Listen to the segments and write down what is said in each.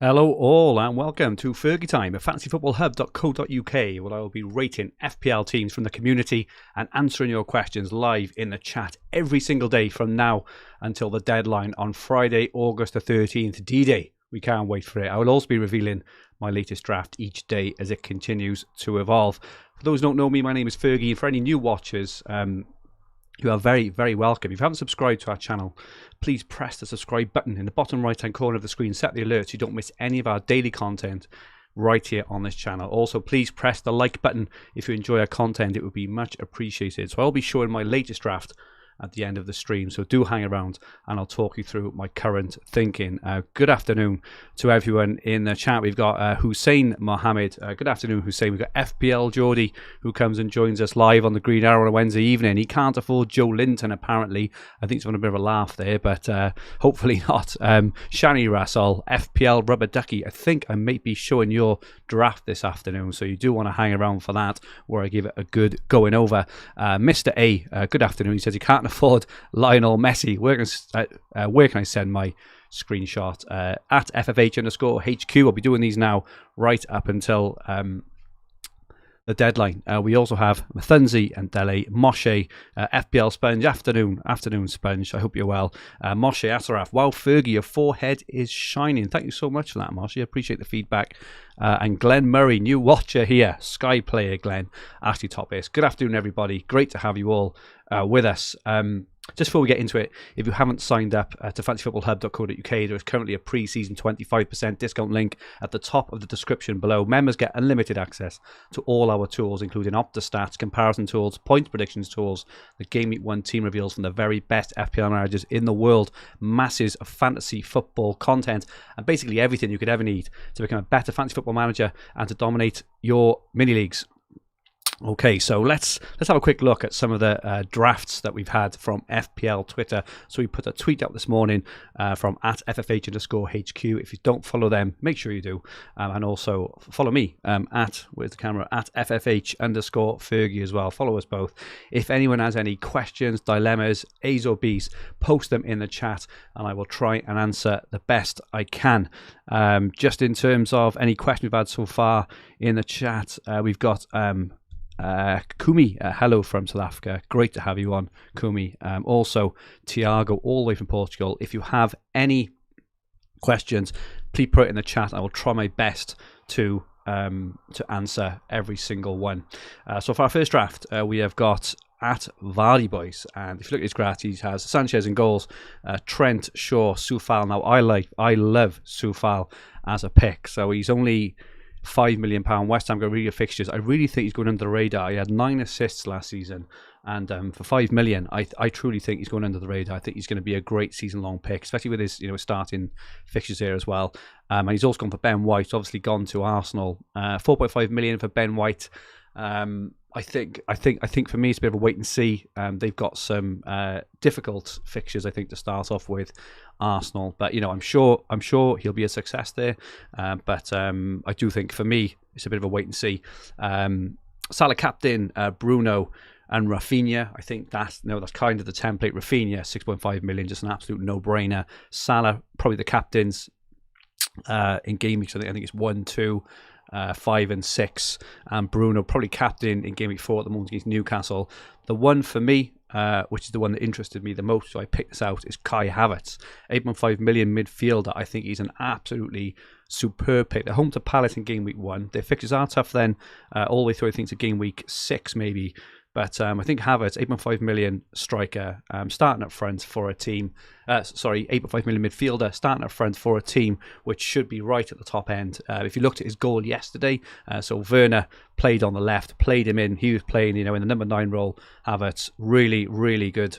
Hello all and welcome to Fergi Time at fantasyfootballhub.co.uk, where I will be rating FPL teams from the community and answering your questions live in the chat every single day from now until the deadline on Friday, August the 13th, D-Day. We can't wait for it. I will also be revealing my latest draft each day as it continues to evolve. For those who don't know me, my name is Fergi, and for any new watchers, you are very, very welcome. If you haven't subscribed to our channel, please press the subscribe button in the bottom right-hand corner of the screen. Set the alerts so you don't miss any of our daily content right here on this channel. Also, please press the like button if you enjoy our content. It would be much appreciated. So I'll be showing my latest draft at the end of the stream, so do hang around and I'll talk you through my current thinking. Good afternoon to everyone in the chat. We've got Hussein Mohammed. Good afternoon, Hussein. We've got FPL Geordie, who comes and joins us live on the Green Arrow on a Wednesday evening. He can't afford Joe Linton, apparently. I think he's having a bit of a laugh there, but hopefully not. Shani Rassol, FPL Rubber Ducky. I think I might be showing your draft this afternoon, so you do want to hang around for that, where I give it a good going over. Mr. A, good afternoon. He says he can't afford Lionel Messi. Where can I send my screenshot? At FFH_HQ. I'll be doing these now right up until the deadline. We also have Mathunzi and Dele, Moshe, FPL Sponge, afternoon Sponge. I hope you're well. Moshe Asaraf, wow, Fergie, your forehead is shining. Thank you so much for that, Moshe. I appreciate the feedback. And Glenn Murray, new watcher here, Sky player Glenn, Ashley Topis. Good afternoon, everybody. Great to have you all with us. Just before we get into it, if you haven't signed up to fantasyfootballhub.co.uk, there is currently a pre-season 25% discount link at the top of the description below. Members get unlimited access to all our tools, including Opta-Stats, comparison tools, point predictions tools, the Game Week 1 team reveals from the very best FPL managers in the world, masses of fantasy football content, and basically everything you could ever need to become a better fantasy football manager and to dominate your mini-leagues. Okay, so let's have a quick look at some of the drafts that we've had from FPL Twitter. So we put a tweet out this morning from at FFH_HQ. If you don't follow them, make sure you do. And also follow me where's the camera? At FFH_Fergie as well. Follow us both. If anyone has any questions, dilemmas, A's or B's, post them in the chat and I will try and answer the best I can. Just in terms of any questions we've had so far in the chat, we've got Kumi, hello from South Africa. Great to have you on, Kumi. Also, Tiago, all the way from Portugal. If you have any questions, please put it in the chat. I will try my best to answer every single one. So for our first draft, we have got at Vardy Boys, and if you look at his graph, he has Sanchez in goals, Trent, Shaw, Soufal. Now I love Soufal as a pick, so he's only £5 million. West Ham got really good fixtures. I really think he's going under the radar. He had 9 assists last season, and for £5 million, I truly think he's going under the radar. I think he's going to be a great season-long pick, especially with his starting fixtures here as well. And he's also gone for Ben White. Obviously gone to Arsenal. 4.5 million for Ben White. I think for me it's a bit of a wait and see. They've got some difficult fixtures, I think, to start off with, Arsenal. But I'm sure he'll be a success there. But I do think for me it's a bit of a wait and see. Salah captain, Bruno and Rafinha. I think that's kind of the template. Rafinha 6.5 million, just an absolute no-brainer. Salah probably the captains in game weeks. I think it's 1, 2. 5 and 6, and Bruno probably captain in Game Week 4 at the moment against Newcastle. The one for me, which is the one that interested me the most, so I picked this out, is Kai Havertz, 8.5 million midfielder. I think he's an absolutely superb pick. They're home to Palace in Game Week 1. Their fixtures are tough then, all the way through, I think, to Game Week 6 maybe. But I think Havertz, 8.5 million striker, starting up front for a team. 8.5 million midfielder, starting up front for a team which should be right at the top end. If you looked at his goal yesterday, so Werner played on the left, played him in. He was playing, in the number 9 role. Havertz, really, really good,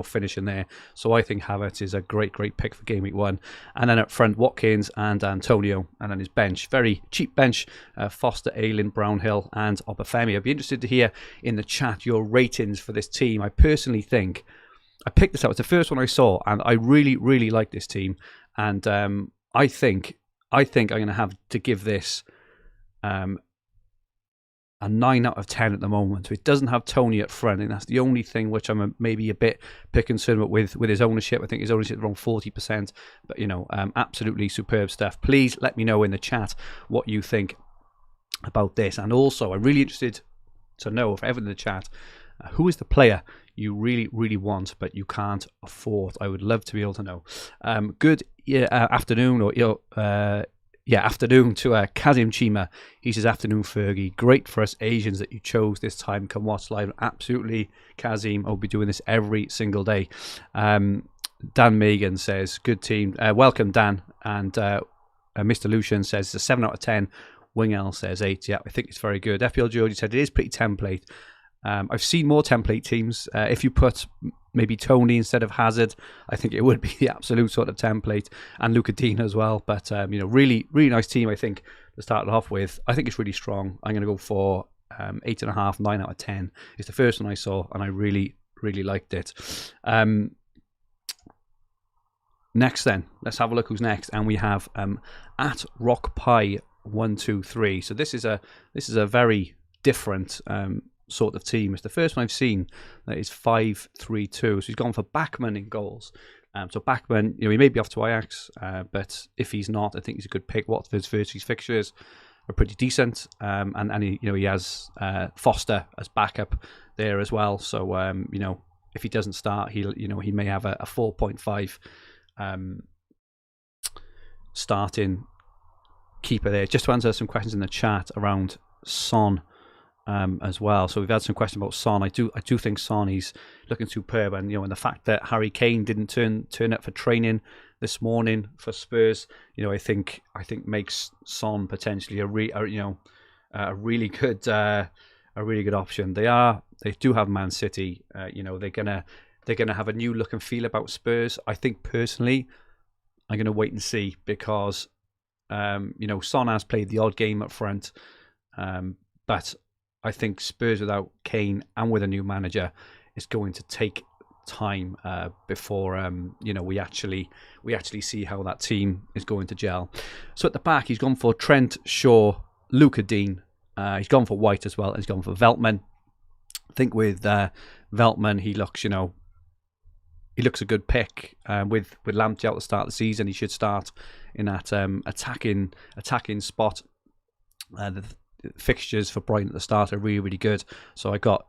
finishing there. So I think Havertz is a great pick for Game Week 1. And then up front, Watkins and Antonio. And then his bench, very cheap bench, Foster, Ayling, Brownhill and Obafemi. I'd be interested to hear in the chat your ratings for this team. I personally think, I picked this out, it's the first one I saw, and I really, really like this team. And I think I'm going to have to give this a 9 out of 10 at the moment. So it doesn't have Tony at front, and that's the only thing which I'm maybe a bit concerned with his ownership. I think his ownership is around 40%, but absolutely superb stuff. Please let me know in the chat what you think about this, and also I'm really interested to know, if ever in the chat, who is the player you really, really want but you can't afford? I would love to be able to know. Good afternoon, afternoon to Kazim Chima. He says, afternoon, Fergie. Great for us Asians that you chose this time. Come watch live. Absolutely, Kazim. I'll be doing this every single day. Dan Megan says, good team. Welcome, Dan. And Mr. Lucian says, it's a 7 out of 10. Wing L says 8. Yeah, I think it's very good. FPL Georgie said, it is pretty template. I've seen more template teams. If you put maybe Tony instead of Hazard, I think it would be the absolute sort of template, and Luca Dean as well. But really, really nice team. I think to start it off with, I think it's really strong. I'm going to go for 8.5, 9 out of 10. It's the first one I saw, and I really, really liked it. Next, then let's have a look who's next, and we have at RockPie123. So this is a very different sort of team. It's the first one I've seen that is 5-3-2. So he's gone for Bachmann in goals. So Bachmann, he may be off to Ajax, but if he's not, I think he's a good pick. Watford's versus fixtures are pretty decent, and he has Foster as backup there as well. So if he doesn't start, he may have a 4.5 starting keeper there. Just to answer some questions in the chat around Son as well. So we've had some questions about Son. I do think Son, he's looking superb, and and the fact that Harry Kane didn't turn up for training this morning for Spurs, I think makes Son potentially a really good option. They do have Man City. They're gonna have a new look and feel about Spurs. I think personally, I'm gonna wait and see, because Son has played the odd game up front, but I think Spurs without Kane and with a new manager is going to take time before we actually see how that team is going to gel. So at the back, he's gone for Trent, Shaw, Luca Dean. He's gone for White as well, and he's gone for Veltman. I think with Veltman, he looks a good pick. With Lamptey out at the start of the season, he should start in that attacking spot. The fixtures for Brighton at the start are really, really good. So I got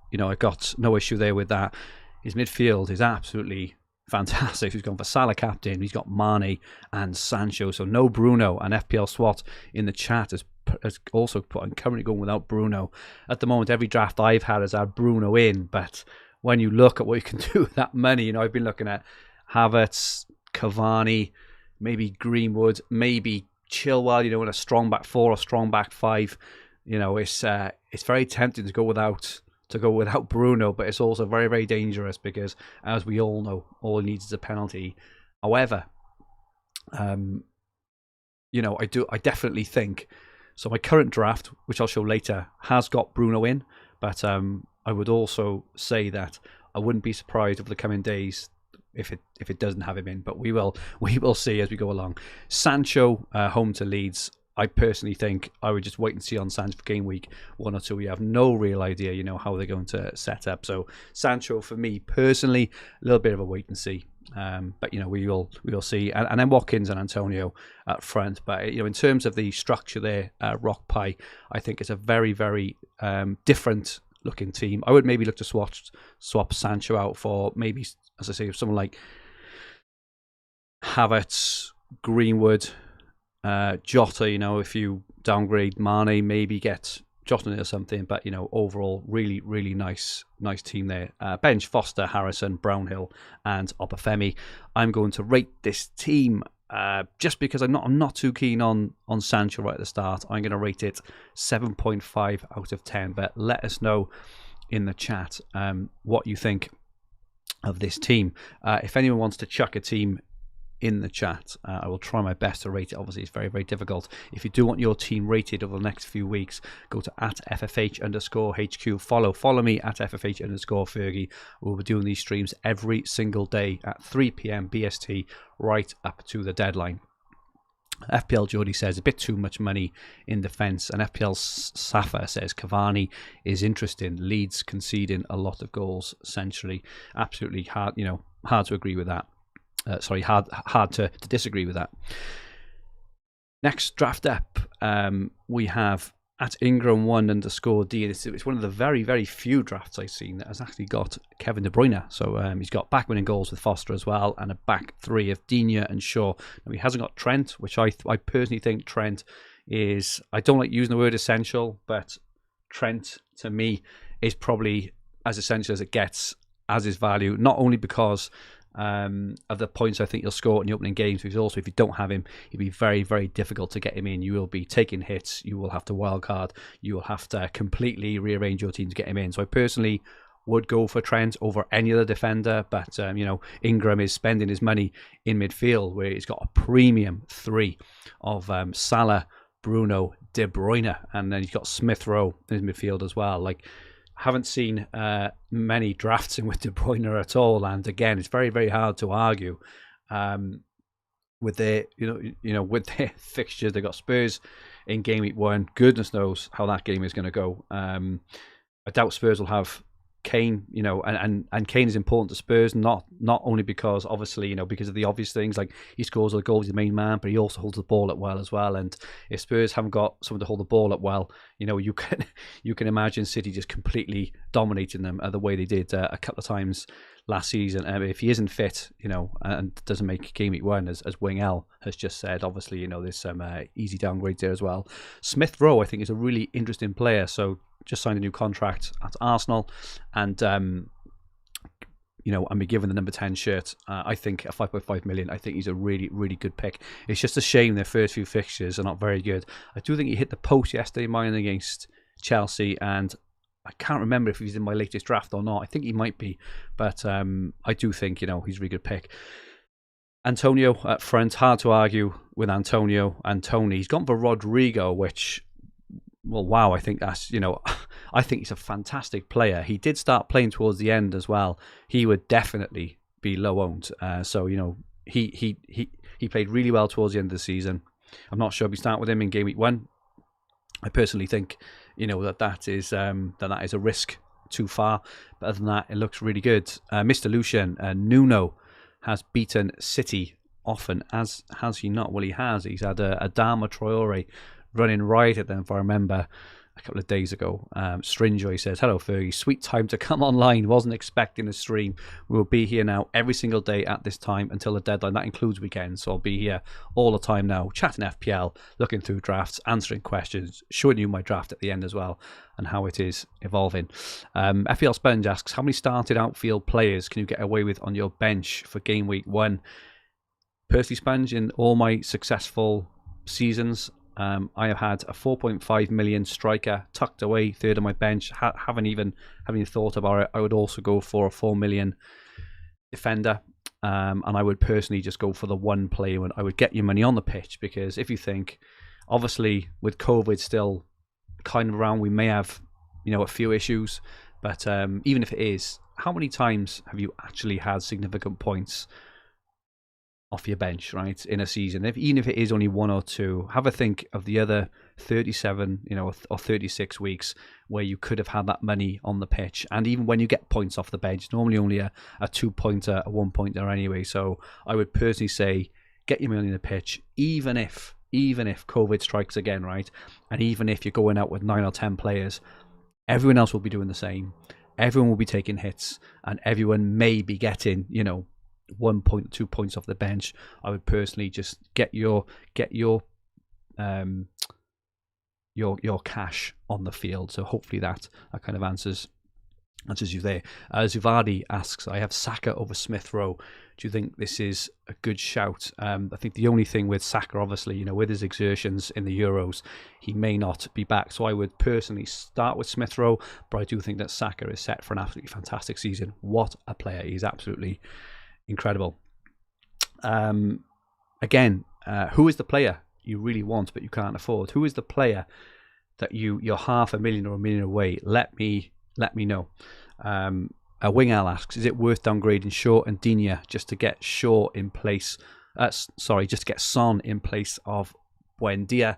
no issue there with that. His midfield is absolutely fantastic. He's gone for Salah captain. He's got Mane and Sancho. So no Bruno, and FPL SWAT in the chat has also put, I'm currently going without Bruno. At the moment, every draft I've had has had Bruno in, but when you look at what you can do with that money, I've been looking at Havertz, Cavani, maybe Greenwood, maybe Chilwell, in a strong back 4 or strong back 5. It's very tempting to go without Bruno, but it's also very, very dangerous, because as we all know, all he needs is a penalty. However, I definitely think, so my current draft, which I'll show later, has got Bruno in, but I would also say that I wouldn't be surprised over the coming days if it doesn't have him in, but we will see as we go along. Sancho home to Leeds. I personally think I would just wait and see on Sancho for game week 1 or 2. We have no real idea, how they're going to set up. So Sancho, for me personally, a little bit of a wait and see. But we will see, and then Watkins and Antonio up front. But in terms of the structure there, Rock Pie, I think it's a very, very different looking team. I would maybe look to swap Sancho out for maybe, as I say, someone like Havertz, Greenwood, Jota. If you downgrade Mane, maybe get Jota or something. But overall, really, really nice team there. Bench: Foster, Harrison, Brownhill, and Obafemi. I'm going to rate this team just because I'm not too keen on Sancho right at the start. I'm going to rate it 7.5 out of 10. But let us know in the chat what you think of this team. If anyone wants to chuck a team in the chat, I will try my best to rate it. Obviously, it's very, very difficult. If you do want your team rated over the next few weeks, go to @FFH_HQ. Follow me at @FFH_Fergie. We'll be doing these streams every single day at 3 p.m. BST, right up to the deadline. FPL Jody says a bit too much money in defence, and FPL Safa says Cavani is interesting. Leeds conceding a lot of goals centrally. Absolutely hard, hard to agree with that. Hard to disagree with that. Next draft up, we have at Ingram1_D. It's one of the very, very few drafts I've seen that has actually got Kevin De Bruyne. So he's got back winning goals with Foster as well, and a back three of Digne and Shaw. Now, he hasn't got Trent, which I personally think Trent is, I don't like using the word essential, but Trent to me is probably as essential as it gets as his value, not only because of the points I think he'll score in the opening games, because also if you don't have him, it'll be very, very difficult to get him in. You will be taking hits, you will have to wildcard, you will have to completely rearrange your team to get him in. So I personally would go for Trent over any other defender, but Ingram is spending his money in midfield, where he's got a premium three of Salah, Bruno, De Bruyne, and then he's got Smith Rowe in his midfield as well. Haven't seen many drafts in with De Bruyne at all, and again, it's very, very hard to argue with their, with their fixtures. They got Spurs in game week 1. Goodness knows how that game is going to go. I doubt Spurs will have Kane, and Kane is important to Spurs, not only because obviously, because of the obvious things, like he scores all the goals, he's the main man, but he also holds the ball up well as well. And if Spurs haven't got someone to hold the ball up well, you can imagine City just completely dominating them the way they did a couple of times last season. If he isn't fit, and doesn't make game week 1, as Wing L has just said, obviously, there's some easy downgrades there as well. Smith Rowe, I think, is a really interesting player. So just signed a new contract at Arsenal, and and be given the number 10 shirt. I think at 5.5 million, I think he's a really, really good pick. It's just a shame their first few fixtures are not very good. I do think he hit the post yesterday, mine against Chelsea, and I can't remember if he's in my latest draft or not. I think he might be, but I do think he's a really good pick. Antonio at front, hard to argue with Antonio. And Tony, he's gone for Rodrigo, which, well, wow, I think that's, I think he's a fantastic player. He did start playing towards the end as well. He would definitely be low owned. So, he played really well towards the end of the season. I'm not sure if we start with him in game week 1. I personally think, that is a risk too far. But other than that, it looks really good. Mr. Lucian, Nuno has beaten City often, as has he not? Well, he has. He's had Adama Traore running right at them, if I remember, a couple of days ago. Strinjoy says, hello Fergie, sweet time to come online. Wasn't expecting a stream. We will be here now every single day at this time until the deadline. That includes weekends, so I'll be here all the time now, chatting FPL, looking through drafts, answering questions, showing you my draft at the end as well, and how it is evolving. FPL Sponge asks, how many started outfield players can you get away with on your bench for game week 1? Personally, Sponge, in all my successful seasons, I have had a 4.5 million striker tucked away, third of my bench. Haven't even thought about it. I would also go for a 4 million defender, and I would personally just go for the one player. I would get your money on the pitch, because if you think, obviously with COVID still kind of around, we may have a few issues, but even if it is, how many times have you actually had significant points off your bench, right, in a season? Even if it is only 1 or 2, have a think of the other 37, or 36 weeks where you could have had that money on the pitch. And even when you get points off the bench, normally only a 2-pointer, a 1-pointer anyway. So I would personally say, get your money on the pitch, even if COVID strikes again, right? And even if you're going out with 9 or 10 players, everyone else will be doing the same. Everyone will be taking hits, and everyone may be getting, 1 point, 2 points off the bench. I would personally just get your cash on the field. So hopefully that kind of answers you there. Zuvardi asks, I have Saka over Smith Rowe. Do you think this is a good shout? I think the only thing with Saka, obviously, with his exertions in the Euros, he may not be back. So I would personally start with Smith Rowe, but I do think that Saka is set for an absolutely fantastic season. What a player. He's absolutely incredible. Again, who is the player you really want but you can't afford? Who is the player that you're $500,000 or $1 million away? Let me know. Wing Al asks, is it worth downgrading Shaw and Digne just to get Shaw in place just to get Son in place of Buendia.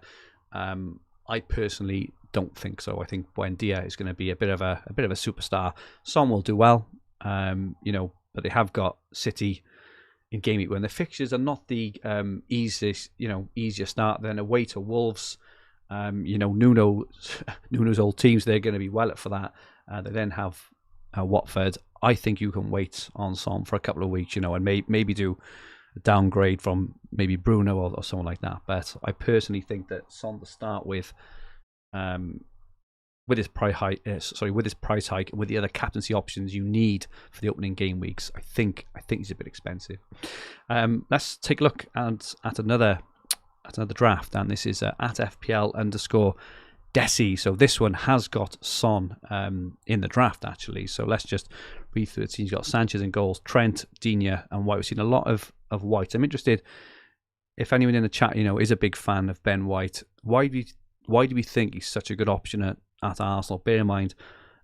I personally don't think so. I think Buendia is going to be a bit of a superstar. Son will do well, but they have got City in game week when the fixtures are not the easier start. Then away to Wolves, Nuno's old teams, they're going to be well up for that. They then have Watford. I think you can wait on Son for a couple of weeks, and maybe do a downgrade from maybe Bruno or someone like that. But I personally think that Son to start with his price hike, and with the other captaincy options you need for the opening game weeks, I think he's a bit expensive. Let's take a look at another draft, and this is at FPL_Desi. So this one has got Son in the draft actually. So let's just read through it. He's got Sanchez in goals, Trent, Digne, and White. We've seen a lot of White. I'm interested if anyone in the chat is a big fan of Ben White. Why do we think he's such a good option at Arsenal? Bear in mind,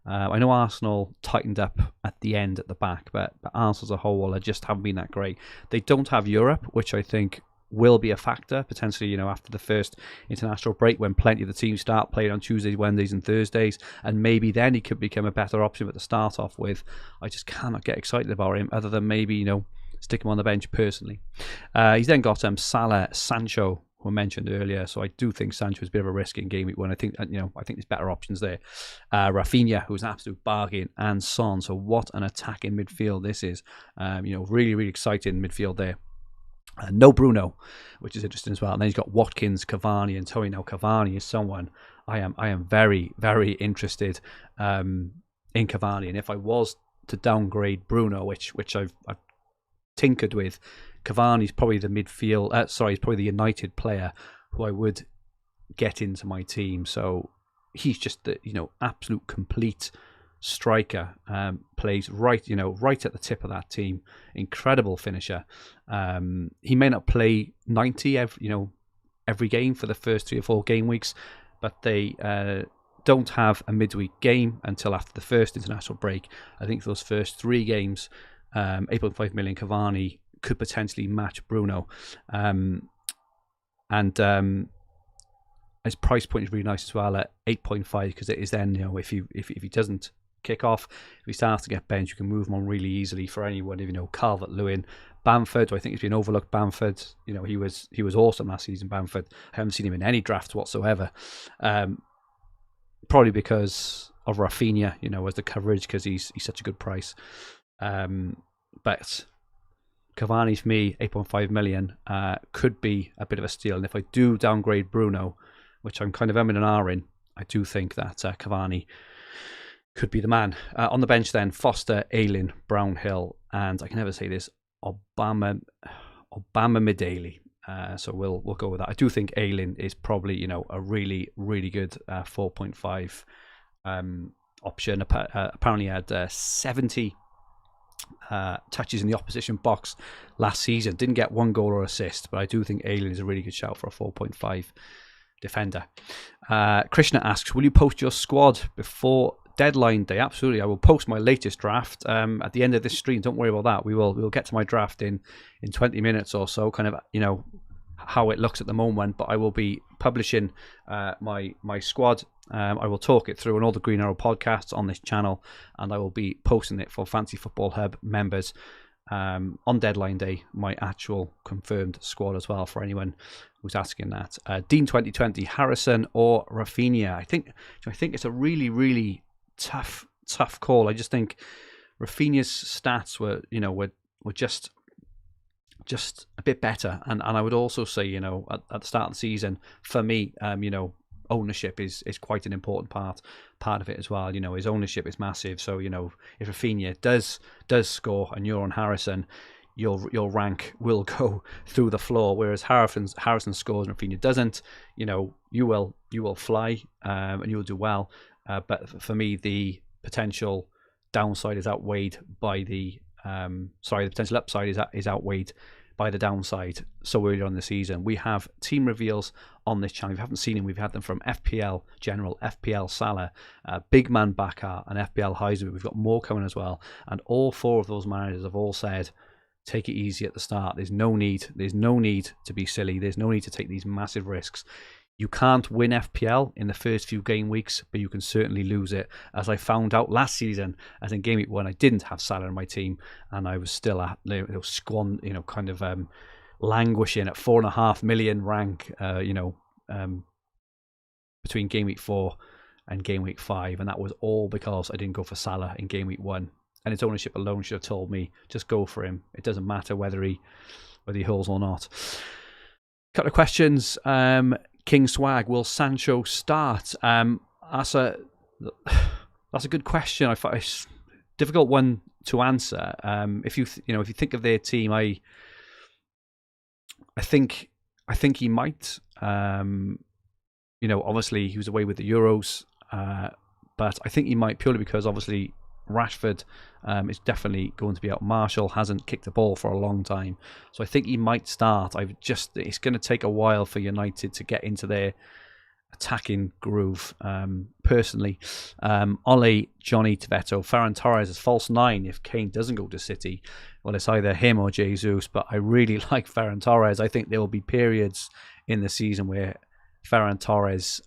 I know Arsenal tightened up at the end at the back, but Arsenal as a whole just haven't been that great. They don't have Europe, which I think will be a factor potentially, after the first international break, when plenty of the teams start playing on Tuesdays, Wednesdays and Thursdays, and maybe then he could become a better option. But to start off with, I just cannot get excited about him, other than maybe stick him on the bench personally. He's then got Salah, Sancho, who I mentioned earlier, so I do think Sancho is a bit of a risk in game week one. I think there's better options there. Rafinha, who's an absolute bargain, and Son. So what an attack in midfield this is. Really, really exciting midfield there. No Bruno, which is interesting as well. And then he's got Watkins, Cavani, and Tony. Now Cavani is someone I am very, very interested in Cavani. And if I was to downgrade Bruno, which I've tinkered with, Cavani's probably the he's probably the United player who I would get into my team. So he's just the absolute complete striker, plays right at the tip of that team, incredible finisher. He may not play 90 every game for the first 3 or 4 game weeks, but they don't have a midweek game until after the first international break. I think those first 3 games, 8.5 million Cavani could potentially match Bruno, and his price point is really nice as well at 8.5, because it is then if he doesn't kick off, if he starts to get benched, you can move him on really easily for anyone. Calvert-Lewin, Bamford, who I think has been overlooked. Bamford, he was awesome last season. Bamford, I haven't seen him in any drafts whatsoever, probably because of Rafinha, as the coverage, because he's such a good price. But Cavani for me, 8.5 million, could be a bit of a steal. And if I do downgrade Bruno, which I'm kind of in and in, I do think that Cavani could be the man. On the bench then, Foster, Ayling, Brownhill, and I can never say this, Obama Middaly. So we'll go with that. I do think Ayling is probably a really, really good 4.5 option. Apparently had 70 touches in the opposition box last season. Didn't get 1 goal or assist, but I do think Ayling is a really good shout for a 4.5 defender. Krishna asks, will you post your squad before deadline day? Absolutely, I will post my latest draft at the end of this stream. Don't worry about that. We'll get to my draft in 20 minutes or so, kind of how it looks at the moment, but I will be publishing my squad. I will talk it through on all the Green Arrow podcasts on this channel, and I will be posting it for Fantasy Football Hub members on deadline day, my actual confirmed squad as well, for anyone who's asking that. Dean 2020, Harrison or Rafinha? I think it's a really, really tough call. I just think Rafinha's stats were just a bit better, and I would also say at the start of the season, for me, ownership is quite an important part of it as well. His ownership is massive. So if Rafinha does score and you're on Harrison, your rank will go through the floor. Whereas Harrison scores and Rafinha doesn't, you will fly and you'll do well. But for me, the potential downside is outweighed by the potential upside is outweighed by the downside so early on in the season. We have team reveals on this channel. If you haven't seen them, we've had them from FPL General, FPL Salah, Big Man Bakar, and FPL Heiser. We've got more coming as well. And all 4 of those managers have all said take it easy at the start. There's no need to be silly. There's no need to take these massive risks. You can't win FPL in the first few game weeks, but you can certainly lose it. As I found out last season, as in game week 1, I didn't have Salah in my team, and I was still at languishing at 4.5 million rank. Between game week 4 and game week 5, and that was all because I didn't go for Salah in game week 1. And its ownership alone should have told me, just go for him. It doesn't matter whether he hurls or not. Couple of questions. King Swag, will Sancho start? That's a good question. I find it's a difficult one to answer. If you think of their team, I think he might. Obviously he was away with the Euros, but I think he might, purely because obviously Rashford is definitely going to be out. Marshall hasn't kicked the ball for a long time, so I think he might start. It's going to take a while for United to get into their attacking groove. Personally, Ole, Johnny, Tavetto, Ferran Torres is false 9 if Kane doesn't go to City. Well, it's either him or Jesus, but I really like Ferran Torres. I think there will be periods in the season where Ferran Torres,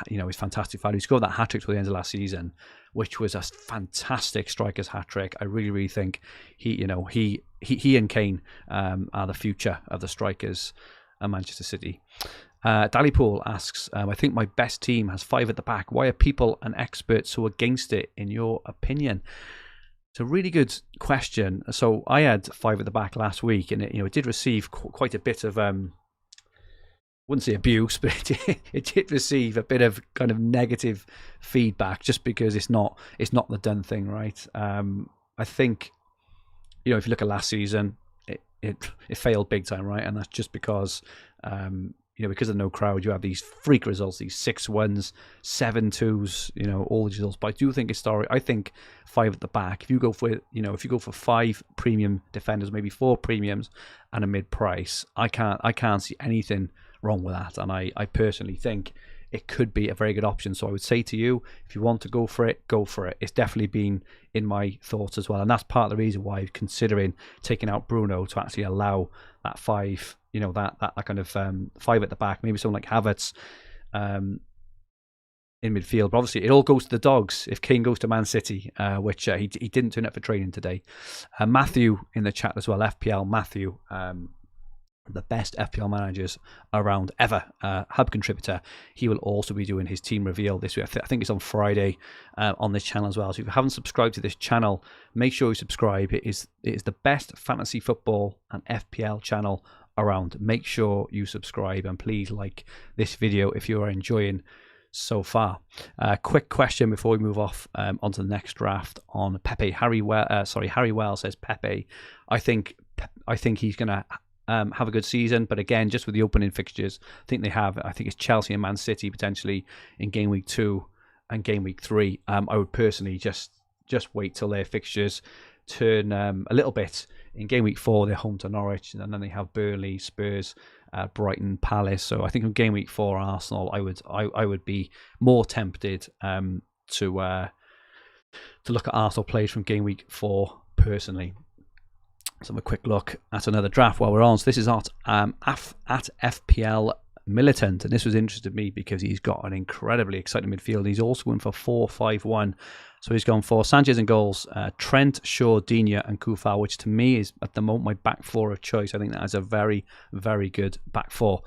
is fantastic value. He scored that hat-trick to the end of last season, which was a fantastic striker's hat-trick. I really, really think he and Kane are the future of the strikers at Manchester City. Dalipool asks, I think my best team has 5 at the back. Why are people and experts so against it, in your opinion? It's a really good question. So I had 5 at the back last week, and it did receive quite a bit of wouldn't say abuse, but it did receive a bit of kind of negative feedback, just because it's not the done thing, right? I think, if you look at last season, it failed big time, right? And that's just because because of no crowd, you have these freak results, these 6-1s, 7-2s, all these results. But I do think I think 5 at the back. If you go for 5 premium defenders, maybe 4 premiums and a mid price, I can't see anything wrong with that. And I personally think it could be a very good option. So I would say to you, if you want to go for it, go for it. It's definitely been in my thoughts as well. And that's part of the reason why I'm considering taking out Bruno to actually allow that 5, that kind of 5 at the back, maybe someone like Havertz in midfield. But obviously it all goes to the dogs if Kane goes to Man City, which he didn't turn up for training today. Matthew in the chat as well, FPL Matthew, the best FPL managers around ever, hub contributor. He will also be doing his team reveal this week. I think it's on Friday on this channel as well. So if you haven't subscribed to this channel, make sure you subscribe. It is the best fantasy football and FPL channel around. Make sure you subscribe, and please like this video if you are enjoying so far. Quick question before we move off onto the next draft on Pepe. Harry Wells says Pepe. I think he's gonna have a good season, but again, just with the opening fixtures, I think it's Chelsea and Man City potentially in game week 2 and game week 3. I would personally just wait till their fixtures turn a little bit. In game week 4, they're home to Norwich, and then they have Burnley, Spurs, Brighton, Palace. So I think in game week 4, Arsenal, I would be more tempted to look at Arsenal plays from game week 4 personally. So have a quick look at another draft while we're on. So this is at FPL Militant, and this was interesting to me because he's got an incredibly exciting midfield. He's also going for 4-5-1. So he's gone for Sanchez in goals, Trent, Shaw, Digne, and Kufal, which to me is at the moment my back 4 of choice. I think that is a very, very good back 4.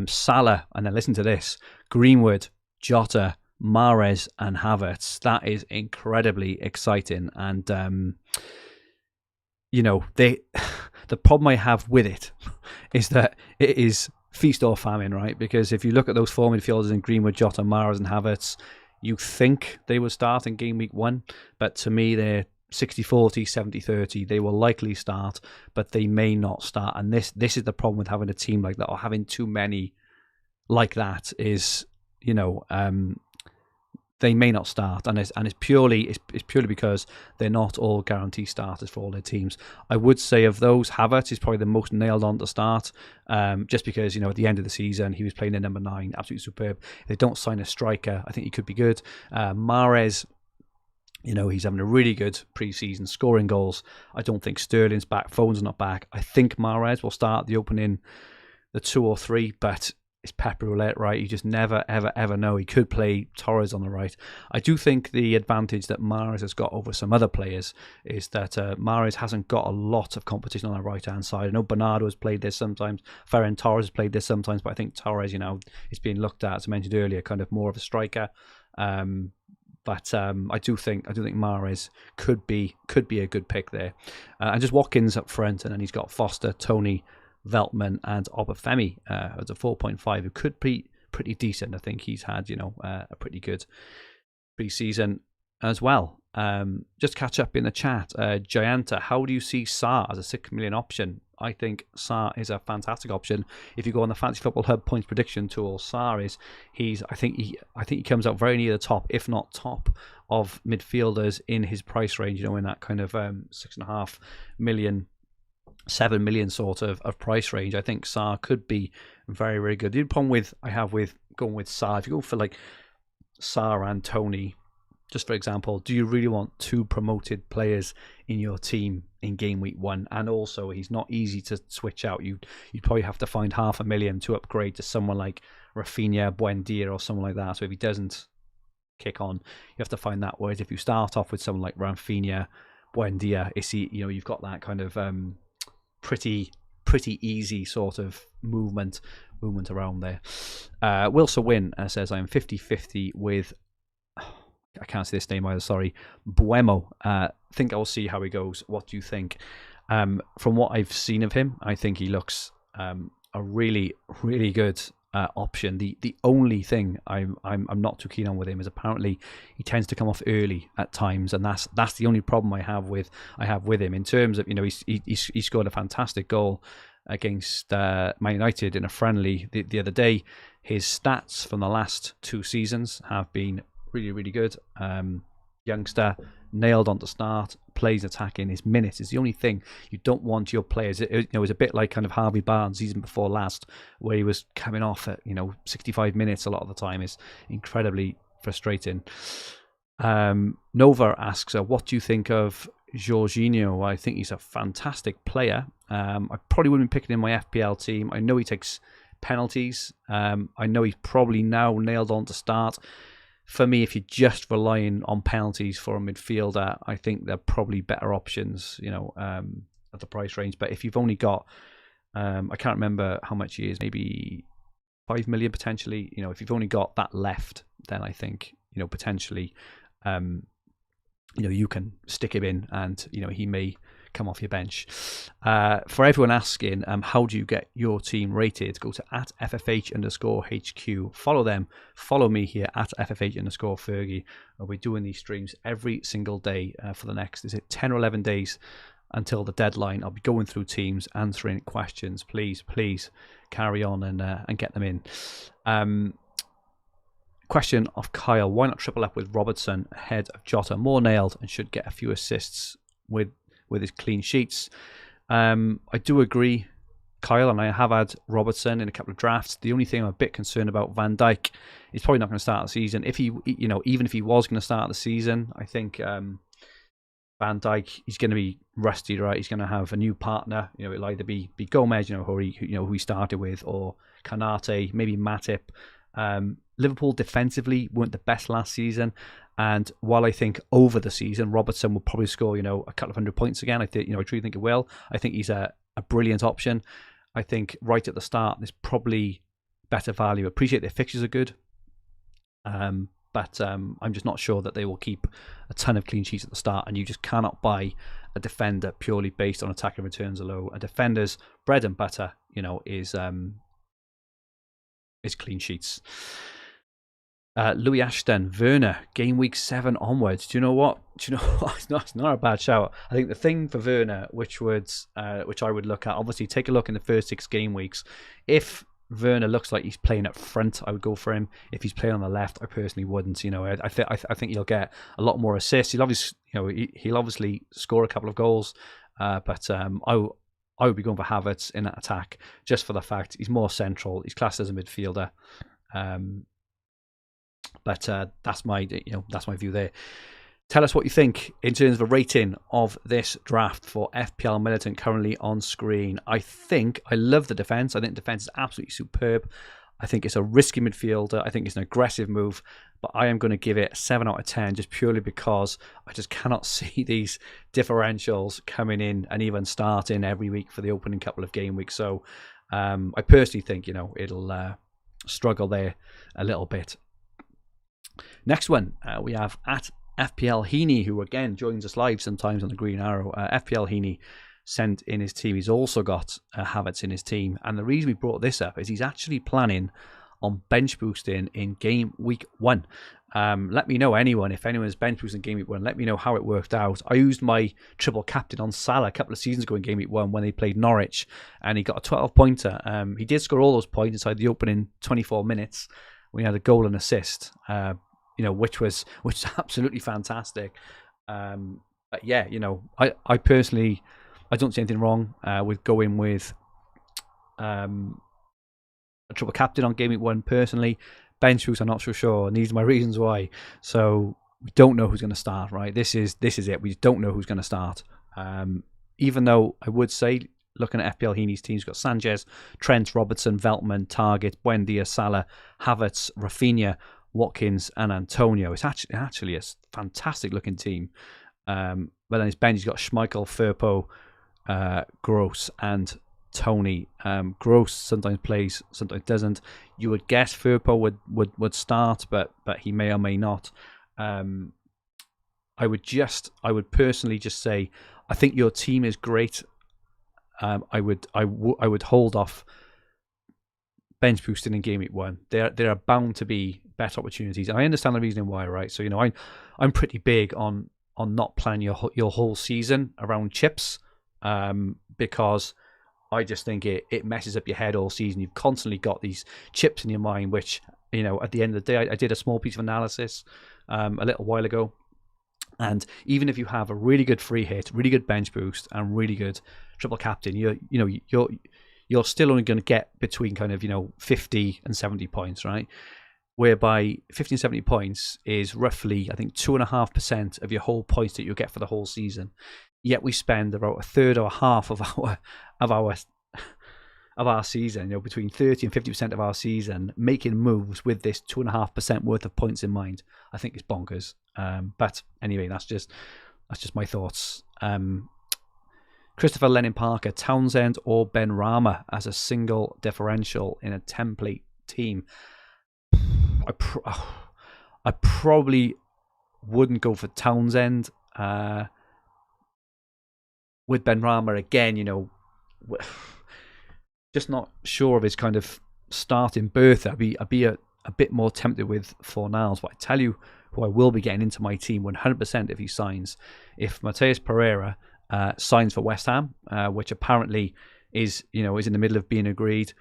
Salah, and then listen to this: Greenwood, Jota, Mahrez, and Havertz. That is incredibly exciting. And the problem I have with it is that it is feast or famine, right? Because if you look at those 4 midfielders in Greenwood, Jota, Mahrez, and Havertz, you think they will start in game week 1, but to me they're 60-40, 70-30. They will likely start, but they may not start. And this is the problem with having a team like that, or having too many like that, is they may not start, and it's purely because they're not all guaranteed starters for all their teams. I would say of those, Havertz is probably the most nailed on to start, just because at the end of the season he was playing the number 9, absolutely superb. If they don't sign a striker, I think he could be good. Mahrez, He's having a really good pre-season, scoring goals. I don't think Sterling's back. Foden's not back. I think Mahrez will start the opening, the 2 or 3, but it's pepper roulette, right? You just never, ever, ever know. He could play Torres on the right. I do think the advantage that Mahrez has got over some other players is that Mahrez hasn't got a lot of competition on the right-hand side. I know Bernardo has played this sometimes. Ferran Torres has played this sometimes, but I think Torres, is being looked at, as I mentioned earlier, kind of more of a striker. But I do think Mahrez could be a good pick there. And just Watkins up front, and then he's got Foster, Tony, Veltman, and Obafemi as a 4.5, who could be pretty decent. I think he's had a pretty good pre-season as well. Just catch up in the chat. Jayanta, how do you see Sarr as a 6 million option? I think Sarr is a fantastic option. If you go on the Fantasy Football Hub points prediction tool, Sarr is I think he comes out very near the top, if not top, of midfielders in his price range. In that kind of 6.5 million, 7 million sort of price range. I think Sarr could be very, very good. The problem I have with going with Sarr, if you go for like Sarr and Tony, just for example, do you really want 2 promoted players in your team in game week 1? And also, he's not easy to switch out. You'd probably have to find $500,000 to upgrade to someone like Rafinha, Buendia, or someone like that. So if he doesn't kick on, you have to find that. Whereas if you start off with someone like Rafinha, Buendia, you've got that kind of pretty easy sort of movement around there. Wilson Win says, I'm 50-50 with, I can't say this name either, sorry, Buemo. Think I'll see how he goes. What do you think? From what I've seen of him, I think he looks a really, really good option. The only thing I'm not too keen on with him is apparently he tends to come off early at times, and that's the only problem I have with him in terms of he scored a fantastic goal against Man United in a friendly the other day. His stats from the last 2 seasons have been really, really good. Youngster, nailed on to start, plays attacking. His minutes is the only thing you don't want your players. It was a bit like kind of Harvey Barnes season before last, where he was coming off at 65 minutes a lot of the time. Is incredibly frustrating. Nova asks, what do you think of Jorginho? I think he's a fantastic player. I probably wouldn't be picking in my FPL team. I know he takes penalties. I know he's probably now nailed on to start. For me, if you're just relying on penalties for a midfielder, I think they're probably better options, at the price range. But if you've only got, I can't remember how much he is, maybe 5 million potentially. If you've only got that left, then I think, potentially, you can stick him in, and he may come off your bench. For everyone asking, how do you get your team rated? Go to @FFH_HQ. Follow them. Follow me here at @FFH_Fergi. We're doing these streams every single day for the next, 10 or 11 days until the deadline. I'll be going through teams, answering questions. Please carry on and get them in. Question of Kyle: why not triple up with Robertson ahead of Jota? More nailed and should get a few assists with his clean sheets. I do agree, Kyle, and I have had Robertson in a couple of drafts. The only thing I'm a bit concerned about, Van Dijk, is probably not going to start the season. If he, even if he was going to start the season, I think Van Dijk, he's going to be rusty, right? He's going to have a new partner. It'll either be Gomez, who he started with, or Kanate, maybe Matip. Liverpool defensively weren't the best last season, and while I think over the season Robertson will probably score a couple of 100 points again, I truly think it will. I think he's a brilliant option. I think right at the start there's probably better value. I appreciate their fixtures are good, but I'm just not sure that they will keep a ton of clean sheets at the start, and you just cannot buy a defender purely based on attacking returns alone. A defender's bread and butter is clean sheets. Louis Ashton, Werner, game week 7 onwards. Do you know what? It's not a bad shout. I think the thing for Werner, which I would look at, obviously take a look in the first 6 game weeks. If Werner looks like he's playing up front, I would go for him. If he's playing on the left, I personally wouldn't. I think he'll get a lot more assists. He'll obviously score a couple of goals, but I would be going for Havertz in that attack just for the fact he's more central. He's classed as a midfielder. But that's my view there. Tell us what you think in terms of a rating of this draft for FPL Militant currently on screen. I love the defence. I think the defence is absolutely superb. I think it's a risky midfielder. I think it's an aggressive move. But I am going to give it a 7 out of 10 just purely because I just cannot see these differentials coming in and even starting every week for the opening couple of game weeks. So I personally think, it'll struggle there a little bit. Next one, we have at FPL Heaney, who again joins us live sometimes on the Green Arrow. FPL Heaney sent in his team. He's also got Havertz in his team. And the reason we brought this up is he's actually planning on bench boosting in game week 1. Let me know, if anyone's bench boosting in game week 1, let me know how it worked out. I used my triple captain on Salah a couple of seasons ago in game week 1 when they played Norwich, and he got a 12-pointer. He did score all those points inside the opening 24 minutes. We had a goal and assist, which was absolutely fantastic. But yeah, I personally, I don't see anything wrong with going with a triple captain on game week 1 personally. Bench boost, I'm not so sure, and these are my reasons why. So we don't know who's going to start, right? This is it. We don't know who's going to start. Even though I would say, looking at FPL Heaney's team, he's got Sanchez, Trent, Robertson, Veltman, Target, Buendia, Salah, Havertz, Rafinha, Watkins, and Antonio. It's actually a fantastic looking team. But then his bench, he's got Schmeichel, Firpo, Gross, and Tony. Gross sometimes plays, sometimes doesn't. You would guess Firpo would start, but he may or may not. I would personally just say, I think your team is great. I would hold off bench boosting in game week 1. There are bound to be better opportunities, and I understand the reasoning why, right? So I'm pretty big on not planning your whole season around chips, because I just think it messes up your head all season. You've constantly got these chips in your mind, which, at the end of the day, I did a small piece of analysis a little while ago. And even if you have a really good free hit, really good bench boost, and really good triple captain, you're still only going to get between kind of 50 and 70 points, right? Whereby 50 and 70 points is roughly, I think, 2.5% of your whole points that you'll get for the whole season. Yet we spend about a third or a half of our season, between 30 and 50% of our season, making moves with this 2.5% worth of points in mind. I think it's bonkers. But anyway, that's just my thoughts. Christopher Lennon Parker, Townsend or Ben Rama as a single differential in a template team. I probably wouldn't go for Townsend. With Ben Rama again, just not sure of his kind of starting berth. I'd be a bit more tempted with Fornals, but I tell you who I will be getting into my team 100% if he signs. If Mateus Pereira signs for West Ham, which apparently is in the middle of being agreed,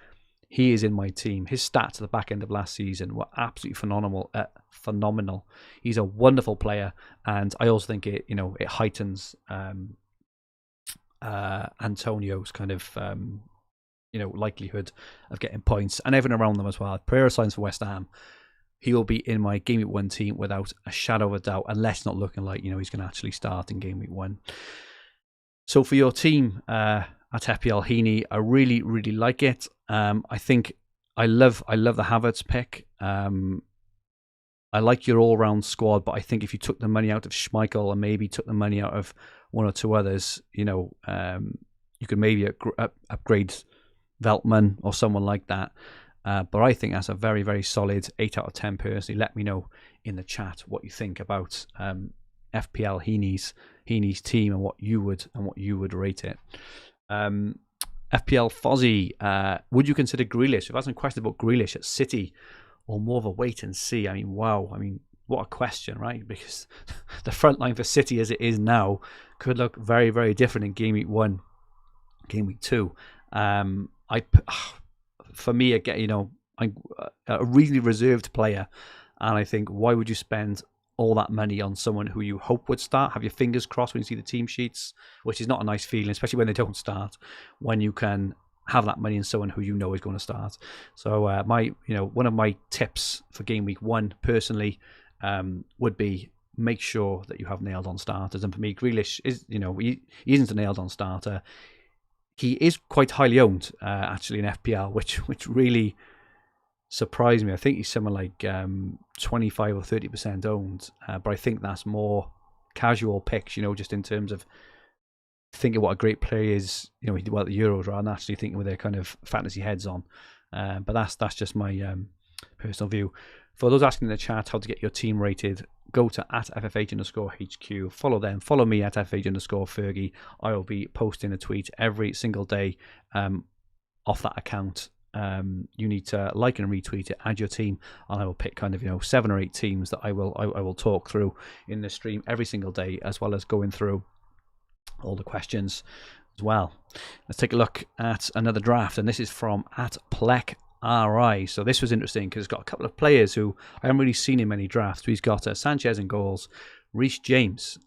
he is in my team. His stats at the back end of last season were absolutely phenomenal. He's a wonderful player, and I also think it heightens Antonio's kind of likelihood of getting points and everyone around them as well. If Pereira signs for West Ham, he will be in my game week 1 team without a shadow of a doubt, unless not looking like he's going to actually start in game week 1. So for your team at FPL Heaney, I really, really like it. I think I love the Havertz pick. I like your all-round squad, but I think if you took the money out of Schmeichel and maybe took the money out of one or two others, you could maybe upgrade Veltman or someone like that. But I think that's a very, very solid 8 out of 10 personally. Let me know in the chat what you think about FPL Heaney's team and what you would rate it. FPL Fozzy, would you consider Grealish? We've had some questions about Grealish at City, or more of a wait and see. I mean, wow. I mean, what a question, right? Because the front line for City as it is now could look very, very different in game week 1, game week 2. For me, again, I'm a reasonably reserved player, and I think, why would you spend all that money on someone who you hope would start? Have your fingers crossed when you see the team sheets, which is not a nice feeling, especially when they don't start, when you can have that money in someone who is going to start. So one of my tips for game week 1 personally would be make sure that you have nailed on starters. And for me, Grealish is, he isn't a nailed on starter. He is quite highly owned, actually, in FPL, which really surprised me. I think he's somewhere like 25 or 30% owned, but I think that's more casual picks, just in terms of thinking what a great player is, he did well at the Euros, rather than actually thinking with their kind of fantasy heads on. But that's just my personal view. For those asking in the chat how to get your team rated, go to @FFH_HQ, follow them, follow me at @FH_Fergi. I will be posting a tweet every single day off that account. You need to like and retweet it, add your team, and I will pick kind of 7 or 8 teams that I will talk through in the stream every single day, as well as going through all the questions as well. Let's take a look at another draft, and this is from @PlekRI. So this was interesting because it's got a couple of players who I haven't really seen in many drafts. He's got Sanchez in goals, Reece James,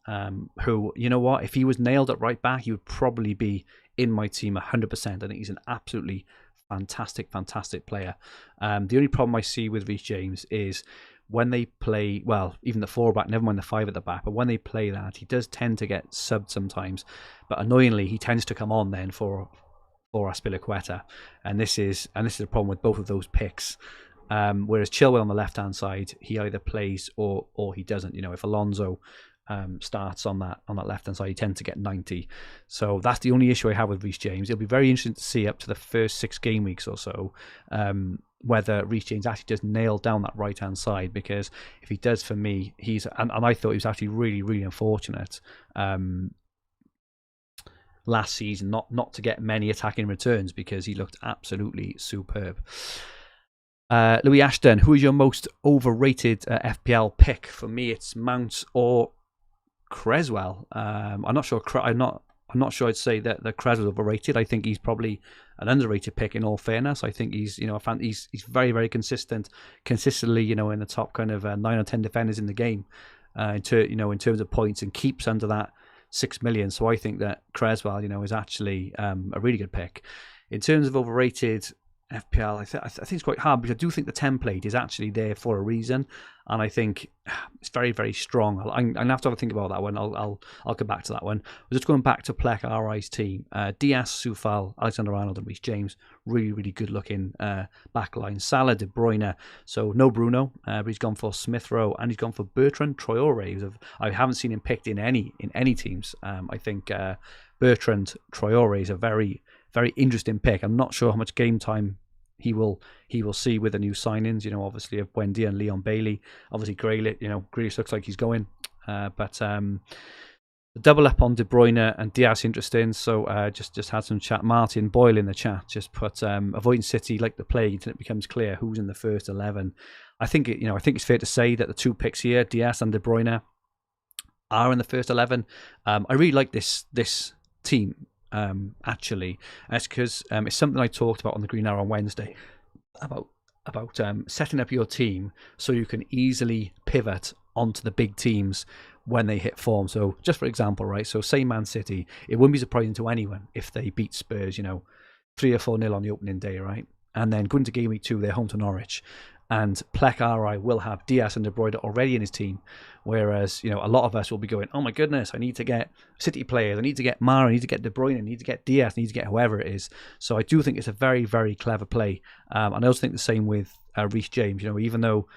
who, if he was nailed at right back, he would probably be in my team 100%. I think he's an absolutely fantastic player. The only problem I see with Reece James is when they play, well, even the 4 back, never mind the 5 at the back, but when they play that, he does tend to get subbed sometimes. But annoyingly, he tends to come on then for Aspilicueta, and this is a problem with both of those picks. Whereas Chilwell on the left hand side, he either plays or he doesn't. If Alonso starts on that left hand side, he tends to get 90. So that's the only issue I have with Reece James. It'll be very interesting to see up to the first 6 game weeks or so whether Reece James actually does nail down that right hand side, because if he does, for me, and I thought he was actually really unfortunate last season not to get many attacking returns, because he looked absolutely superb. Louis Ashton, who is your most overrated FPL pick? For me, it's Mount or Cresswell. I'm not sure I'd say that Cresswell's overrated. I think he's probably an underrated pick, in all fairness. I think he's he's very consistently in the top kind of 9 or 10 defenders in the game in terms of points, and keeps under that 6 million. So I think that Cresswell is actually a really good pick. In terms of overrated FPL, I think it's quite hard, because I do think the template is actually there for a reason, and I think it's very strong. I'm gonna have to have a think about that one. I'll come back to that one. We're just going back to Plek RI's team. Diaz, Soufal, Alexander-Arnold, and Reece James. Really good looking backline. Salah, De Bruyne. So no Bruno, but he's gone for Smith Rowe, and he's gone for Bertrand Traore. I haven't seen him picked in any teams. I think Bertrand Traore is a very interesting pick. I'm not sure how much game time he will see with the new signings, obviously of Buendia and Leon Bailey. Obviously Grealish looks like he's going, but the double up on De Bruyne and Diaz interesting. So just had some chat. Martin Boyle in the chat just put avoiding City like the plague until it becomes clear who's in the first 11. I think it's fair to say that the 2 picks here, Diaz and De Bruyne, are in the first 11. I really like this team. Actually, that's because it's something I talked about on the Green Arrow on Wednesday about setting up your team so you can easily pivot onto the big teams when they hit form. So just for example, right, so say Man City, it wouldn't be surprising to anyone if they beat Spurs 3 or 4-0 on the opening day, right, and then going to game week 2 they're home to Norwich, and Plek RI will have Diaz and De Bruyne already in his team, whereas a lot of us will be going, oh my goodness, I need to get City players, I need to get Mara, I need to get De Bruyne, I need to get Diaz, I need to get whoever it is. So I do think it's a very clever play, and I also think the same with Reece James. Even though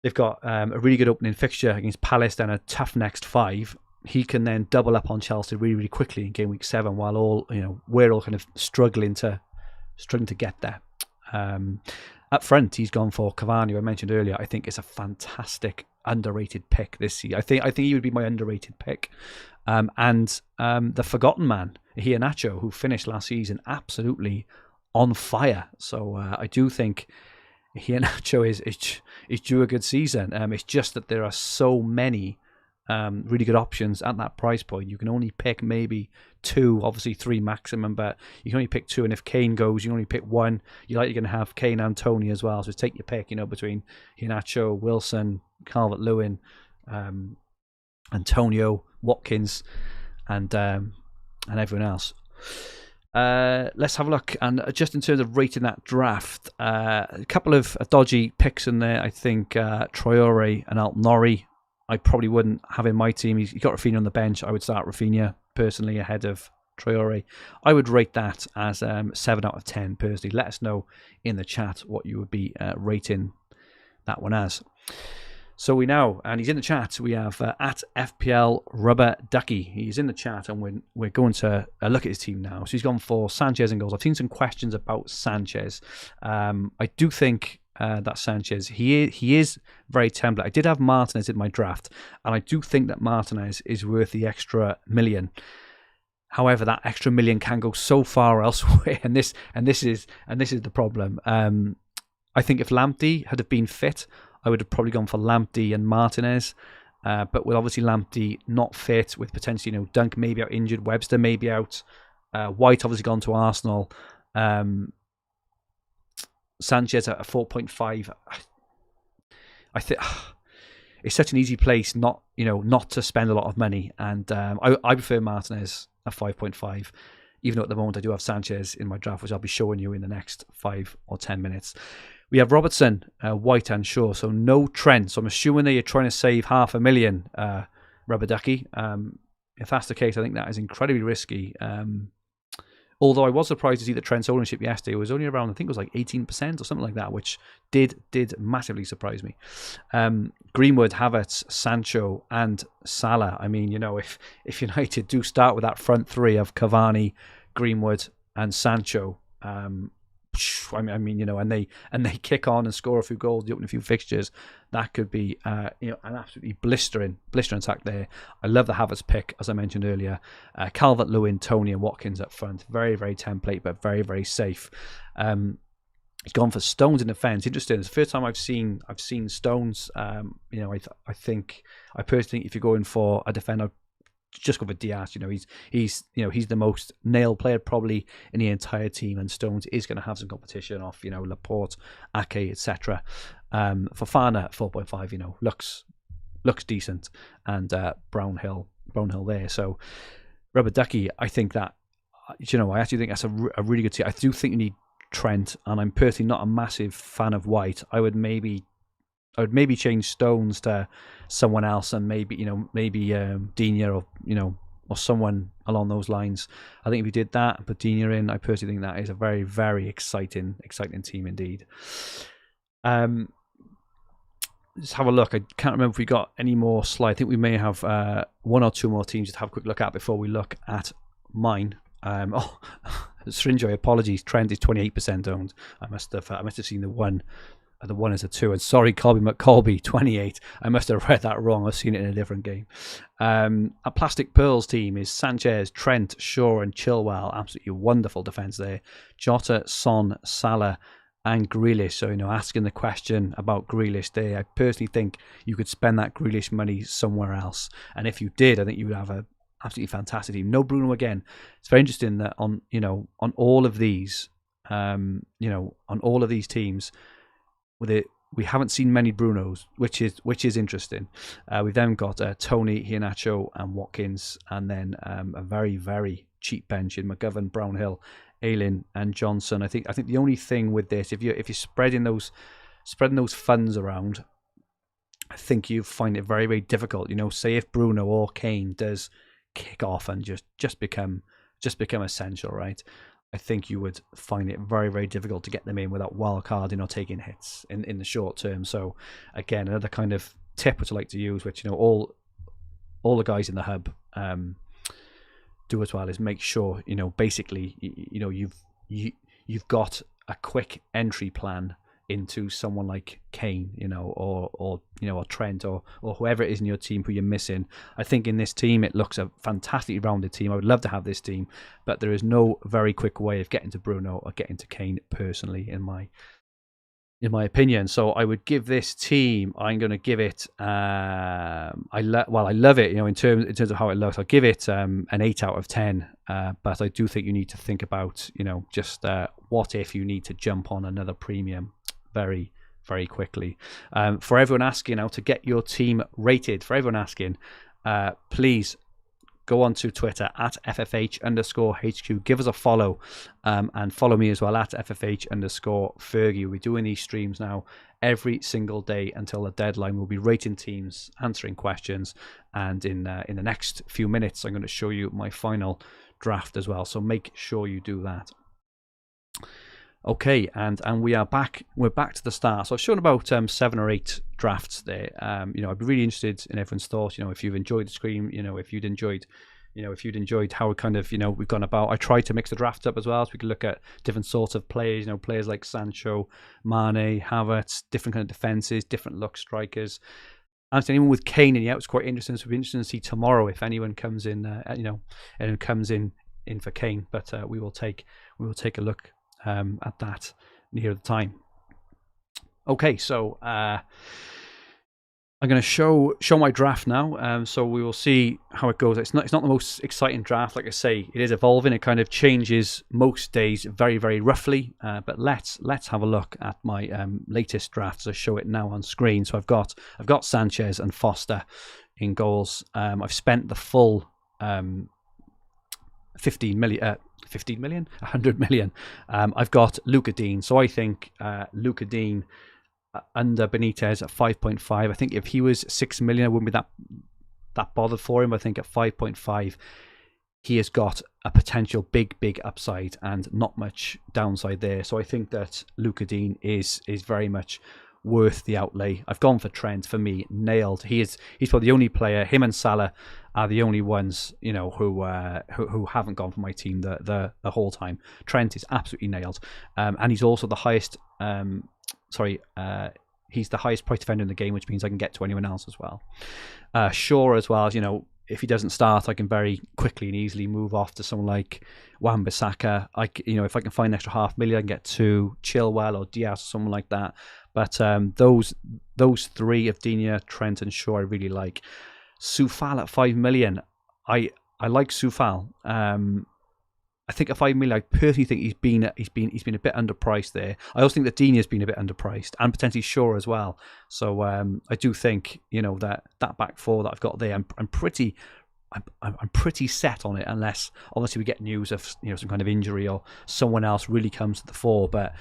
they've got a really good opening fixture against Palace and a tough next 5, he can then double up on Chelsea really quickly in game week 7, while we're all kind of struggling to get there. Up front, he's gone for Cavani, who I mentioned earlier. I think it's a fantastic underrated pick this year. I think he would be my underrated pick. And the forgotten man, Iheanacho, who finished last season absolutely on fire. So I do think Iheanacho is due a good season. It's just that there are so many really good options at that price point. You can only pick maybe 2, obviously 3 maximum, but you can only pick 2, and if Kane goes, you only pick 1. You're likely going to have Kane and Tony as well, so take your pick, between Iheanacho, Wilson, Calvert-Lewin, Antonio, Watkins, and everyone else. Let's have a look, and just in terms of rating that draft, a couple of dodgy picks in there. I think Traore and Alt-Nori I probably wouldn't have in my team. He's got Rafinha on the bench. I would start Rafinha personally ahead of Traore. I would rate that as 7 out of 10 personally. Let us know in the chat what you would be rating that one as. So we now, and he's in the chat, we have at FPL Rubber Ducky. He's in the chat, and we're going to look at his team now. So he's gone for Sanchez and goals. I've seen some questions about Sanchez. I do think that Sanchez, he is very template. I did have Martinez in my draft, and I do think that Martinez is worth the extra million. However, that extra million can go so far elsewhere, and this is the problem. I think if Lamptey had have been fit, I would have probably gone for Lamptey and Martinez. But with obviously Lamptey not fit, with potentially, Dunk maybe out injured, Webster maybe out, White obviously gone to Arsenal, Sanchez at a 4.5. I think it's such an easy place not to spend a lot of money, and I prefer Martinez at 5.5. Even though at the moment I do have Sanchez in my draft, which I'll be showing you in the next 5 or 10 minutes. We have Robertson, White and Shaw, so no Trent. So I'm assuming that you're trying to save $500,000, Rubber Ducky. If that's the case, I think that is incredibly risky. Although I was surprised to see that Trent's ownership yesterday was only around, I think it was like 18% or something like that, which did massively surprise me. Greenwood, Havertz, Sancho and Salah. I mean, if United do start with that front three of Cavani, Greenwood and Sancho, I mean, and they kick on and score a few goals, open a few fixtures, that could be an absolutely blistering attack there. I love the Havertz pick, as I mentioned earlier. Calvert-Lewin, Tony and Watkins up front, very very template but very very safe. He's gone for Stones in defence. Interesting. It's the first time I've seen Stones. I personally think if you're going for a defender, just go for Diaz. He's the most nailed player probably in the entire team, and Stones is going to have some competition off Laporte, Ake, etc. Fofana 4.5, looks decent, and Brownhill there. So Rubber Ducky, I think that I actually think that's a really good team. I do think you need Trent, and I'm personally not a massive fan of White. I would maybe change Stones to someone else, and maybe Digne or someone along those lines. I think if you did that and put Digne in, I personally think that is a very very exciting team indeed. Let's have a look. I can't remember if we got any more slides. I think we may have 1 or 2 more teams to have a quick look at before we look at mine. Strinjoy, apologies. Trent is 28% owned. I must have seen the one. The 1 is a 2, and sorry, Colby McColby, 28. I must have read that wrong. I've seen it in a different game. A Plastic Pearls team is Sanchez, Trent, Shaw, and Chilwell. Absolutely wonderful defence there. Jota, Son, Salah, and Grealish. So asking the question about Grealish there, I personally think you could spend that Grealish money somewhere else. And if you did, I think you would have a absolutely fantastic team. No Bruno again. It's very interesting that on all of these, on all of these teams. We haven't seen many Brunos, which is interesting. We've then got Tony, Iheanacho, and Watkins, and then a very very cheap bench in McGovern, Brownhill, Ayling, and Johnson. I think the only thing with this, if you're spreading those funds around, I think you find it very very difficult. Say if Bruno or Kane does kick off and just become essential, right? I think you would find it very, very difficult to get them in without wild carding or taking hits in the short term. So again, another kind of tip which I like to use, which all the guys in the hub do as well, is make sure basically you've got a quick entry plan into someone like Kane, or Trent, or whoever it is in your team who you're missing. I think in this team it looks a fantastically rounded team. I would love to have this team, but there is no very quick way of getting to Bruno or getting to Kane personally, in my opinion. So I would give this team, I'm going to give it, I love it, in terms of how it looks. I'll give it an 8 out of 10, but I do think you need to think about, just what if you need to jump on another premium very, very quickly. For everyone asking how to get your team rated, please go on to Twitter at FFH_HQ. Give us a follow, and follow me as well at FFH_Fergi. We're doing these streams now every single day until the deadline. We'll be rating teams, answering questions, and in the next few minutes, I'm going to show you my final draft as well. So make sure you do that. Okay, and we are back. We're back to the start. So I've shown about 7 or 8 drafts there. I'd be really interested in everyone's thoughts. If you've enjoyed the stream, if you'd enjoyed how we kind of, we've gone about. I tried to mix the draft up as well, so we could look at different sorts of players. Players like Sancho, Mane, Havertz, different kind of defenses, different look strikers. And even with Kane in the out, it's quite interesting. So it'll be interesting to see tomorrow if anyone comes in, anyone comes in for Kane. But we will take a look at that near the time. Okay, so I'm going to show my draft now. So we will see how it goes. It's not the most exciting draft, like I say. It is evolving. It kind of changes most days, very very roughly. But let's have a look at my latest draft. So I show it now on screen. So I've got Sanchez and Foster in goals. I've spent the full 100 million. I've got Luca Dean. So I think Luca Dean under Benitez at 5.5. I think if he was 6 million, I wouldn't be that bothered for him. I think at 5.5, he has got a potential big upside and not much downside there. So I think that Luca Dean is very much worth the outlay. I've gone for Trent. For me, nailed. He's probably the only player. Him and Salah are the only ones who haven't gone for my team the whole time. Trent is absolutely nailed, and he's also the highest. He's the highest price defender in the game, which means I can get to anyone else as well. Shaw as well. If he doesn't start, I can very quickly and easily move off to someone like Wan-Bissaka. If I can find an extra 500,000, I can get to Chilwell or Diaz or someone like that. But those 3 of Digne, Trent, and Shaw I really like. Soufal at 5 million. I like Soufal. I think at 5 million, I personally think he's been a bit underpriced there. I also think that Digne has been a bit underpriced, and potentially Shaw as well. So I do think that back four that I've got there, I'm pretty set on it, unless obviously we get news of some kind of injury or someone else really comes to the fore. But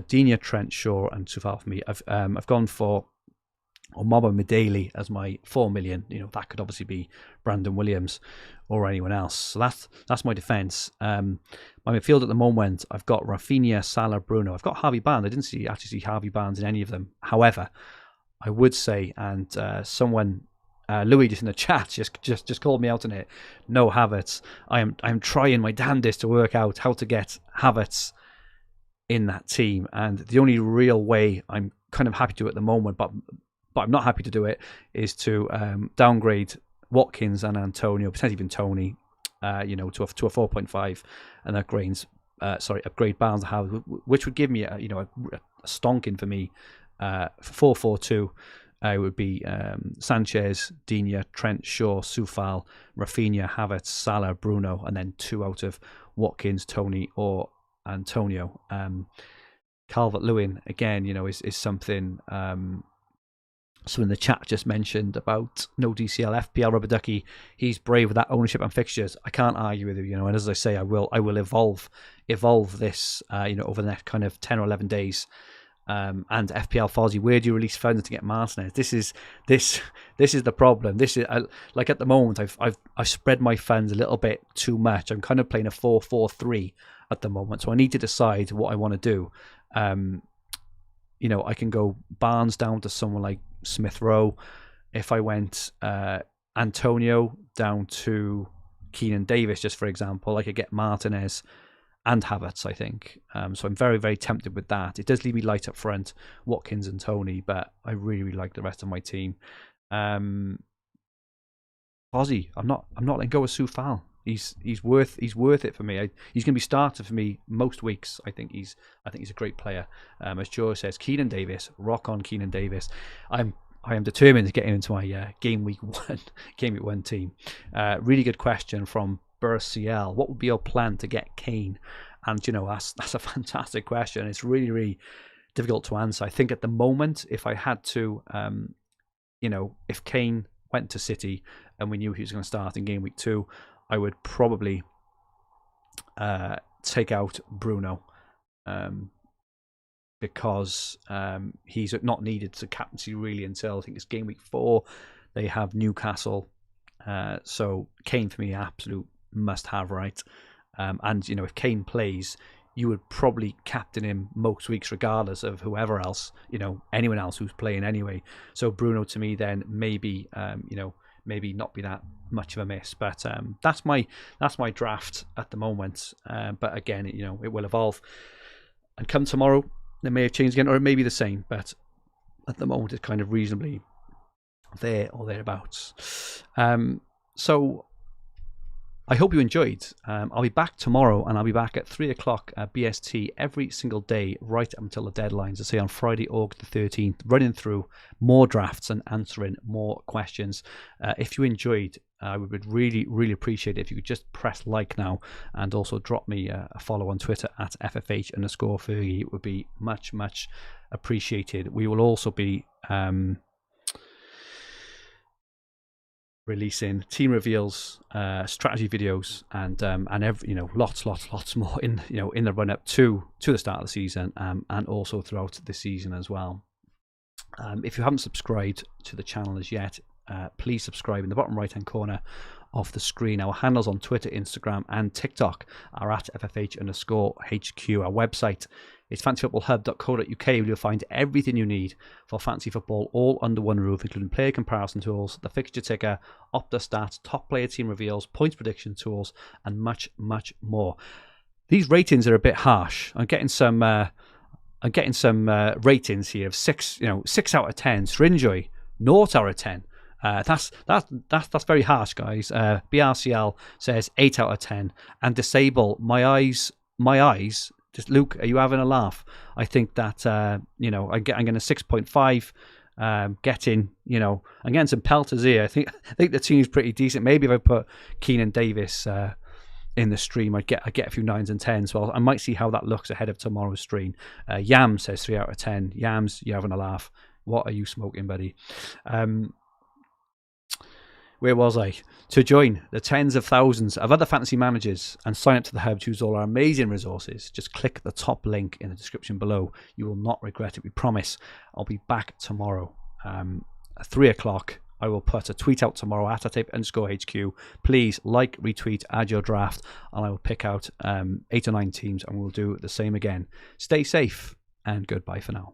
Digne, Trent, Shaw, and Soufal for me. I've gone for Omaba Medeli as my 4 million. That could obviously be Brandon Williams or anyone else. So that's my defence. My midfield at the moment, I've got Rafinha, Salah, Bruno. I've got Harvey Barnes. I didn't actually see Harvey Barnes in any of them. However, I would say, and someone, Louis, just in the chat, just called me out on it. No Havertz. I'm trying my damnedest to work out how to get Havertz in that team, and the only real way I'm kind of happy to at the moment, but I'm not happy to do it, is to downgrade Watkins and Antonio, potentially even Tony, to a 4.5, and upgrade Barnes to Howard, which would give me a stonking for me. 4-4-2. It would be Sanchez, Digne, Trent, Shaw, Soufal, Rafinha, Havertz, Salah, Bruno, and then 2 out of Watkins, Tony, or Antonio. Calvert-Lewin again, is something. So in the chat just mentioned about no DCL, FPL Rubber Ducky. He's brave with that ownership and fixtures. I can't argue with you, and as I say, I will evolve this, over the next kind of 10 or 11 days. And FPL Fozzy, where do you release funds to get Martinez? This is the problem. This is like at the moment, I've spread my funds a little bit too much. I'm kind of playing a 4-4-3 at the moment, so I need to decide what I want to do. I can go Barnes down to someone like Smith Rowe. If I went Antonio down to Keenan Davis, just for example, I could get Martinez and Havertz, I think. So I'm very, very tempted with that. It does leave me light up front, Watkins and Tony, but I really, really like the rest of my team. Ozzy, I'm not letting go of Soufal. He's worth it for me. He's going to be starter for me most weeks. I think he's a great player. As Joe says, Keenan Davis, rock on Keenan Davis. I am determined to get him into my game week one team. Really good question from Burciel. What would be your plan to get Kane? And that's a fantastic question. It's really, really difficult to answer. I think at the moment, if I had to, if Kane went to City and we knew he was going to start in game week 2, I would probably take out Bruno. because he's not needed to captaincy really until I think it's game week 4. They have Newcastle. So Kane for me, absolute must-have, right? And, if Kane plays, you would probably captain him most weeks regardless of whoever else, anyone else who's playing anyway. So Bruno to me then maybe, maybe not be that much of a miss. But that's my draft at the moment. But again, it will evolve. And come tomorrow, it may have changed again, or it may be the same. But at the moment, it's kind of reasonably there or thereabouts. So I hope you enjoyed. I'll be back tomorrow, and I'll be back at 3 o'clock BST every single day right up until the deadlines. I say on Friday, August the 13th, running through more drafts and answering more questions. If you enjoyed, I would really, really appreciate it if you could just press like now, and also drop me a follow on Twitter at FFH_Fergie. It would be much, much appreciated. We will also be releasing team reveals, strategy videos, and every, lots more in the run up to the start of the season, and also throughout the season as well. If you haven't subscribed to the channel as yet, please subscribe in the bottom right hand corner of the screen. Our handles on Twitter, Instagram, and TikTok are at FFH_HQ. Our website is fantasyfootballhub.co.uk, where you'll find everything you need for fantasy football all under one roof, including player comparison tools, the fixture ticker, Opta stats, top player team reveals, points prediction tools, and much, much more. These ratings are a bit harsh. I'm getting some ratings here of 6 out of 10. Strinjoy, 0 out of 10. That's very harsh, guys. BRCL says 8 out of 10. And Disable, my eyes. Just Luke, are you having a laugh? I think that I'm getting a 6.5. I'm getting some pelters here. I think the team's pretty decent. Maybe if I put Keenan Davis in the stream, I'd get a few 9s and 10s. So I might see how that looks ahead of tomorrow's stream. Yam says 3 out of 10. Yams, you're having a laugh. What are you smoking, buddy? Where was I? To join the tens of thousands of other fantasy managers and sign up to the Hub to use all our amazing resources, just click the top link in the description below. You will not regret it, we promise. I'll be back tomorrow at 3 o'clock. I will put a tweet out tomorrow at @tape_HQ. Please like, retweet, add your draft, and I will pick out 8 or 9 teams, and we'll do the same again. Stay safe, and goodbye for now.